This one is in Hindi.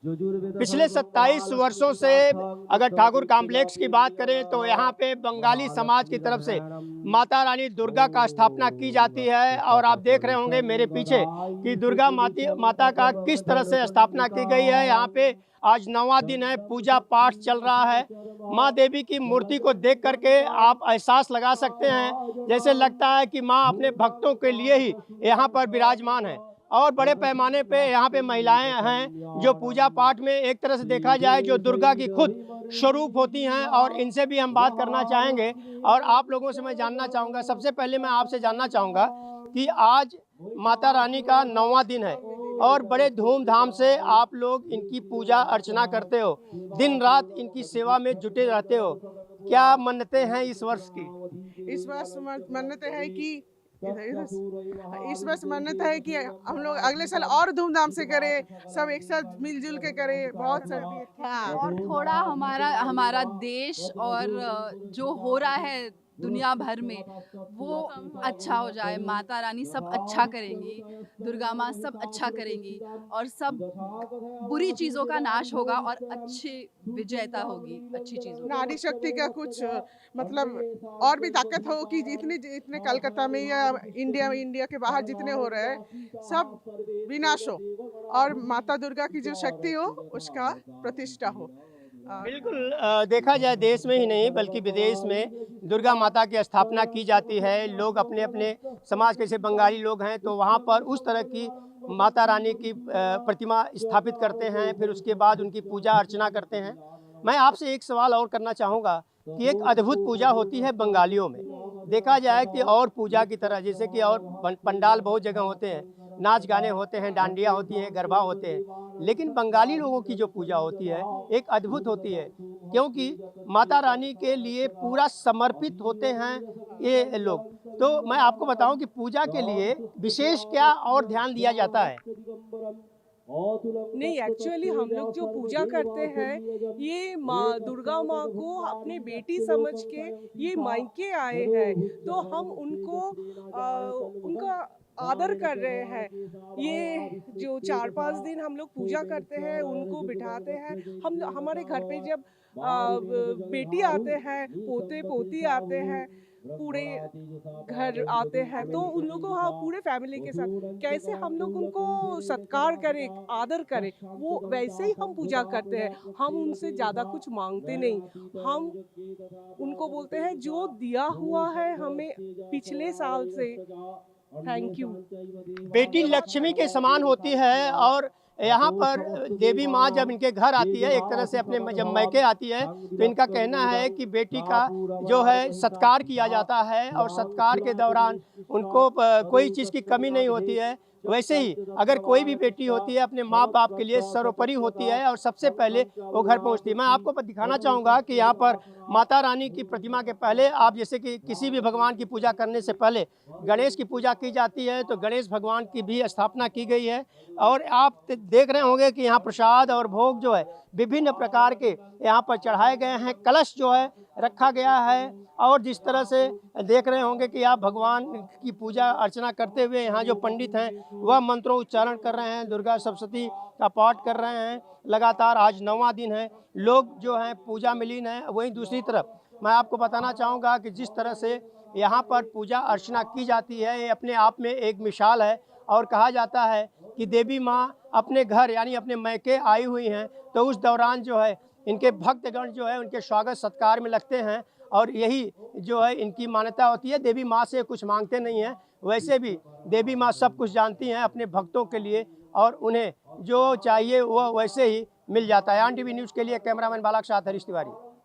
पिछले 27 वर्षों से अगर ठाकुर कॉम्प्लेक्स की बात करें तो यहाँ पे बंगाली समाज की तरफ से माता रानी दुर्गा का स्थापना की जाती है। और आप देख रहे होंगे मेरे पीछे कि दुर्गा माता का किस तरह से स्थापना की गई है। यहाँ पे आज 9वां दिन है, पूजा पाठ चल रहा है। माँ देवी की मूर्ति को देख करके आप एहसास लगा सकते हैं, जैसे लगता है कि माँ अपने भक्तों के लिए ही यहाँ पर विराजमान है। और बड़े पैमाने पे यहाँ पे महिलाएं हैं जो पूजा पाठ में एक तरह से देखा जाए जो दुर्गा की खुद स्वरूप होती हैं, और इनसे भी हम बात करना चाहेंगे। और आप लोगों से मैं जानना चाहूँगा, सबसे पहले मैं आपसे जानना चाहूँगा कि आज माता रानी का 9वां दिन है और बड़े धूमधाम से आप लोग इनकी पूजा अर्चना करते हो, दिन रात इनकी सेवा में जुटे रहते हो। क्या मन्नतें हैं इस वर्ष की? इस वर्ष मन्नत है कि इस वर्ष मन्नत है कि हम लोग अगले साल और धूमधाम से करें, सब एक साथ मिलजुल के करें। बहुत सारी हाँ, और थोड़ा हमारा हमारा देश और जो हो रहा है दुनिया भर में वो अच्छा हो जाए। माता रानी सब अच्छा करेंगी, दुर्गा माँ सब अच्छा करेंगी और सब बुरी चीज़ों का नाश होगा और अच्छी विजयता होगी अच्छी चीज़ों की। नारी शक्ति का कुछ मतलब और भी ताकत हो कि जितने कलकत्ता में या इंडिया के बाहर जितने हो रहे हैं सब विनाश हो और माता दुर्गा की जो शक्ति हो उसका प्रतिष्ठा हो। बिल्कुल, देखा जाए देश में ही नहीं बल्कि विदेश में दुर्गा माता की स्थापना की जाती है। लोग अपने अपने समाज के, जैसे बंगाली लोग हैं तो वहाँ पर उस तरह की माता रानी की प्रतिमा स्थापित करते हैं, फिर उसके बाद उनकी पूजा अर्चना करते हैं। मैं आपसे एक सवाल और करना चाहूँगा कि एक अद्भुत पूजा होती है बंगालियों में, देखा जाए कि और पूजा की तरह, जैसे कि और पंडाल बहुत जगह होते हैं, नाच गाने होते हैं, डांडिया होती हैं, गरबा होते हैं, लेकिन बंगाली लोगों की जो पूजा होती है एक अद्भुत होती है, क्योंकि माता रानी के लिए पूरा समर्पित होते हैं ये लोग। तो मैं आपको बताऊं कि पूजा के लिए विशेष क्या और ध्यान दिया जाता है? नहीं, एक्चुअली हम लोग जो पूजा करते हैं ये माँ दुर्गा माँ को अपनी बेटी समझ के ये मायके आए हैं, तो हम उनको उनका आदर कर रहे हैं। ये जो 4-5 दिन हम लोग पूजा करते हैं, उनको बिठाते हैं। हम हमारे घर पे जब बेटी आते हैं, पोते पोती आते हैं, पूरे घर आते हैं, तो उन लोगों को हाँ पूरे फैमिली के साथ कैसे हम लोग उनको सत्कार करें, आदर करें, वो वैसे ही हम पूजा करते हैं। हम उनसे ज़्यादा कुछ मांगते नहीं, हम उनको बोलते हैं जो दिया हुआ है हमें पिछले साल से, थैंक यू। बेटी लक्ष्मी के समान होती है और यहाँ पर देवी माँ जब इनके घर आती है, एक तरह से अपने जब मैके आती है, तो इनका कहना है कि बेटी का जो है सत्कार किया जाता है और सत्कार के दौरान उनको कोई चीज़ की कमी नहीं होती है। वैसे ही अगर कोई भी बेटी होती है अपने माँ बाप के लिए सर्वोपरि होती है और सबसे पहले वो घर पहुँचती है। मैं आपको दिखाना चाहूँगा कि यहाँ पर माता रानी की प्रतिमा के पहले आप, जैसे कि किसी भी भगवान की पूजा करने से पहले गणेश की पूजा की जाती है, तो गणेश भगवान की भी स्थापना की गई है। और आप देख रहे होंगे कि यहाँ प्रसाद और भोग जो है विभिन्न प्रकार के यहाँ पर चढ़ाए गए हैं, कलश जो है रखा गया है। और जिस तरह से देख रहे होंगे कि आप भगवान की पूजा अर्चना करते हुए यहाँ जो पंडित हैं वह मंत्रोच्चारण कर रहे हैं, दुर्गा सप्तशती का पाठ कर रहे हैं लगातार। आज 9वां दिन है, लोग जो हैं पूजा में लीन हैं। वहीं दूसरी तरफ मैं आपको बताना चाहूँगा कि जिस तरह से यहाँ पर पूजा अर्चना की जाती है ये अपने आप में एक मिसाल है। और कहा जाता है कि देवी माँ अपने घर यानी अपने मैके आई हुई हैं, तो उस दौरान जो है इनके भक्तगण जो है उनके स्वागत सत्कार में लगते हैं और यही जो है इनकी मान्यता होती है। देवी माँ से कुछ मांगते नहीं हैं, वैसे भी देवी माँ सब कुछ जानती हैं अपने भक्तों के लिए और उन्हें जो चाहिए वह वैसे ही मिल जाता है। NTV न्यूज़ के लिए कैमरामैन बालक साथ हरीश तिवारी।